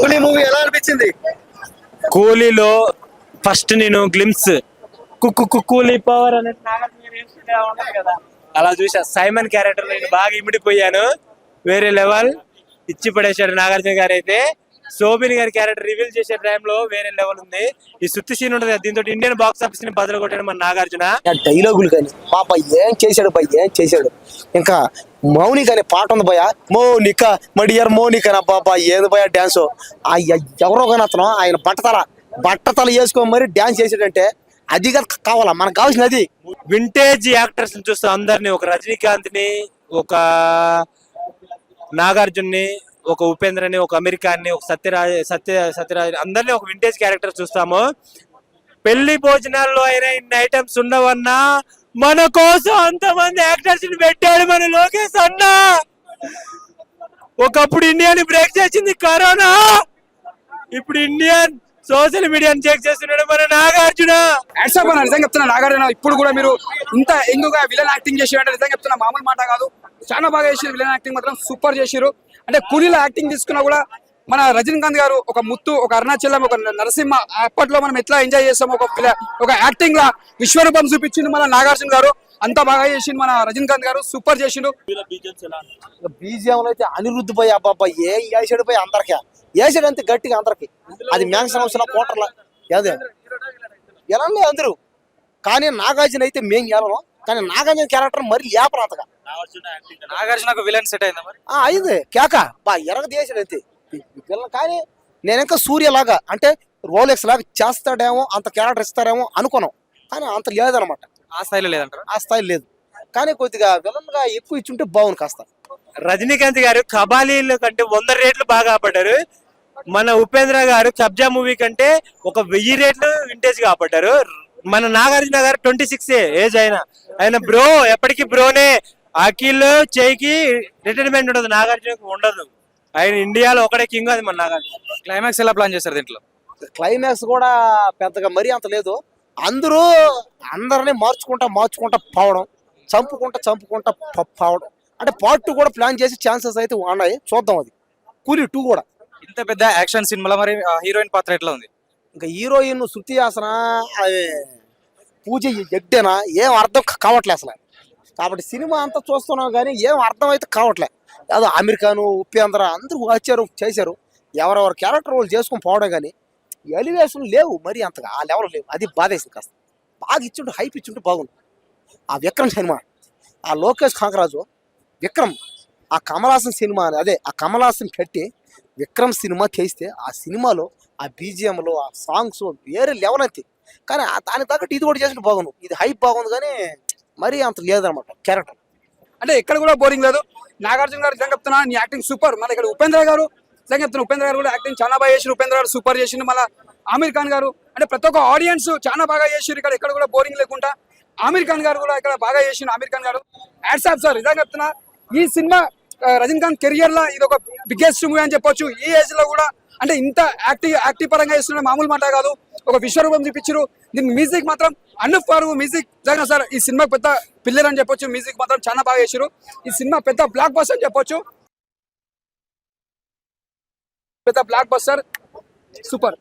కూలీ మూవీ ఎలా అనిపించింది? కూలీలో ఫస్ట్ నేను గ్లిమ్స్ కూలీ పవర్ అనేది కదా అలా చూసా. సైమన్ క్యారెక్టర్ నేను బాగా ఇమిడిపోయాను. వేరే లెవెల్ ఇచ్చి పడేశాడు నాగార్జున గారు. అయితే శోభిని గారి క్యారెక్టర్ రివీల్ చేసే టైంలో వేరే లెవెల్ ఉంది. ఈ సుత్తి సీన్ ఉంటుంది, దీంతో ఇండియన్ బాక్స్ ఆఫీస్ ని బదులు కొట్టాడు మన నాగార్జున. డైలాగులు కానీ పాప ఏం చేశాడు ఏం చేశాడు. ఇంకా మౌనిక అనే పాట ఉంది భయ, మౌనిక మడియర్ మౌనిక నా పాప ఏది భయ డాన్స్. ఎవరో కానీ అతను ఆయన బట్టతల వేసుకొని మరి డాన్స్ చేసాడంటే అది కావాలా మనకు కావాల్సిన. అది వింటేజ్ యాక్టర్స్ చూస్తాం అందరినీ, ఒక రజనీకాంత్ ని, ఒక నాగార్జున్ని, ఒక ఉపేంద్రని, ఒక అమెరికాని, ఒక సత్యరాజ్ అందరినీ ఒక వింటేజ్ క్యారెక్టర్ చూస్తాము. పెళ్లి భోజనాల్లో అయినా ఇన్ని ఐటమ్స్ ఉండవన్నా మన కోసం అంతమంది యాక్టర్స్ ని పెట్టాడు మన లోకేష్ అన్న. ఒకప్పుడు ఇండియాని బ్రేక్ చేసింది కరోనా, ఇప్పుడు ఇండియన్ సోషల్ మీడియాని చెక్ చేస్తున్నాడు మన నాగార్జున. నిజంగా చెప్తున్నా నాగార్జున ఇప్పుడు కూడా మీరు ఇంత ఎంగుగా విలన్ యాక్టింగ్ చేసారంటే నిజంగా చెప్తున్నా మామూలు మాట కాదు. చాలా బాగా చేసారు, విలన్ యాక్టింగ్ మాత్రం సూపర్ చేసారు. అంటే కూలీలో యాక్టింగ్ తీసుకున్నా కూడా మన రజనీకాంత్ గారు ఒక ముత్తు, ఒక అరుణాచలం, ఒక నరసింహ అప్పట్లో మనం ఎట్లా ఎంజాయ్ చేస్తాం ఒక యాక్టింగ్ లా విశ్వరూపం చూపించింది మన నాగార్జున గారు. అంత బాగా చేసిండు మన రజనీకాంత్ గారు, సూపర్ చేసిండు. బీజిఎం అయితే అనిరుద్ధ్ పోయి అబ్బాయి ఏ వేసాడు పోయి అందరికీ వేసాడు అంతే గట్టిగా అందరికి. అది మ్యాక్స్ సంవత్సరం కోటర్ల ఎలా అందరూ. కానీ నాగార్జున అయితే మేము గెలవం, కానీ నాగార్జున క్యారెక్టర్ మరి లేపరాతగా. నాగార్జున విలన్ సెట్ అయిందా మరి? అయింది కేక బా ఎరగ చేసాడు అంతే. కానీ నేను ఇంకా సూర్యలాగా అంటే రోలెక్స్ లాగా చేస్తాడేమో, అంత క్యారెక్టర్ ఇస్తారేమో అనుకున్నాం, కానీ అంత లేదనమాట. ఆ స్థాయిలో లేదంటారు? ఆ స్థాయి లేదు, కానీ కొద్దిగా విలన్ గా ఎక్కువ ఇచ్చుంటే బాగుంది కాస్త. రజనీకాంత్ గారు కబాలీల కంటే 100 రేట్లు బాగా ఆపడ్డారు. మన ఉపేంద్ర గారు కబ్జా మూవీ కంటే 1000 రేట్లు వింటేజ్ గా ఆపడ్డారు. మన నాగార్జున గారు 26 ఏజ్ ఆయన బ్రో, ఎప్పటికీ బ్రోనే. అఖిల్ చేయికి రిటైర్మెంట్ ఉండదు, నాగార్జునకు ఉండదు. ఆయన ఇండియాలో ఒకటే కింగ్, అది మన నాగార్జున. క్లైమాక్స్ ఎలా ప్లాన్ చేస్తారు దీంట్లో? క్లైమాక్స్ కూడా పెద్దగా మరీ అంత లేదు. అందరినీ మార్చుకుంటా పోవడం, చంపుకుంటా పోవడం. అంటే పార్ట్ 2 కూడా ప్లాన్ చేసి ఛాన్సెస్ అయితే ఉన్నాయి, చూద్దాం. అది కూలీ 2 కూడా ఇంత పెద్ద యాక్షన్ సినిమాలో మరి హీరోయిన్ పాత్ర ఎట్లా ఉంది? ఇంకా హీరోయిన్ శృతి హాసన, పూజ ఎడ్డేనా ఏం అర్థం కావట్లే అసలు. కాబట్టి సినిమా అంతా చూస్తున్నాం కానీ ఏం అర్థం అయితే కావట్లే. ఏదో అమెరికాను, ఉపేంద్ర అందరూ వచ్చారు చేశారు, ఎవరెవరు క్యారెక్టర్ వాళ్ళు చేసుకొని పోవడం, కానీ ఎలివేషన్ లేవు మరి అంతగా, ఆ లెవెల్ లేవు. అది బాధేసింది కాస్త. బాగా ఇచ్చుంటే హైప్ ఇచ్చుంటే బాగుంది. ఆ విక్రమ్ సినిమా, ఆ లోకేష్ కాంకరాజు విక్రమ్, ఆ కమల్ హాసన్ సినిమా అదే ఆ కమల్ హాసన్ కట్టి విక్రమ్ సినిమా చేస్తే ఆ సినిమాలో ఆ బీజిఎంలో ఆ సాంగ్స్ వేరే లెవెల్ అంతే. కానీ దానికి తగ్గట్టు ఇది కూడా చేసినట్టు బాగుంది. ఇది హైప్ బాగుంది కానీ మరీ అంత లేదనమాట క్యారెక్టర్. అంటే ఎక్కడ కూడా బోరింగ్ లేదు. నాగార్జున గారు నిజంగా చెప్తున్నా నీ యాక్టింగ్ సూపర్. మన ఇక్కడ ఉపేంద్ర గారు నిజంగా చెప్తున్నా, ఉపేంద్ర గారు కూడా యాక్టింగ్ చాలా బాగా చేసిండు. ఉపేంద్ర గారు సూపర్ చేసిండు. మళ్ళీ ఆమీర్ ఖాన్ గారు అంటే ప్రతి ఒక్క ఆడియన్స్ చాలా బాగా చేసిండు. ఇక్కడ ఎక్కడ కూడా బోరింగ్ లేకుండా ఆమీర్ ఖాన్ గారు కూడా ఇక్కడ బాగా చేసిండు. ఆమీర్ ఖాన్ గారు హ్యాట్స్ ఆఫ్ సార్. నిజంగా చెప్తున్నా ఈ సినిమా రజనీకాంత్ కెరియర్ లో ఇది ఒక బిగ్గెస్ట్ మూవీ అని చెప్పొచ్చు. ఈ ఏజ్ లో కూడా అంటే ఇంత యాక్టివ్ పరంగా చేస్తున్న మామూలు మాట కాదు, ఒక విశ్వరూపం చూపించారు. దీని మ్యూజిక్ మాత్రం అనూప్ ఫారూక్ మ్యూజిక్ నిజంగా సార్ ఈ సినిమా పెద్ద పిల్లర్ అని చెప్పొచ్చు. మ్యూజిక్ మాత్రం చాలా బాగా చేశారు. ఈ సినిమా పెద్ద బ్లాక్ బస్టర్ అని చెప్పొచ్చు. పెద్ద బ్లాక్ బస్టర్ సూపర్.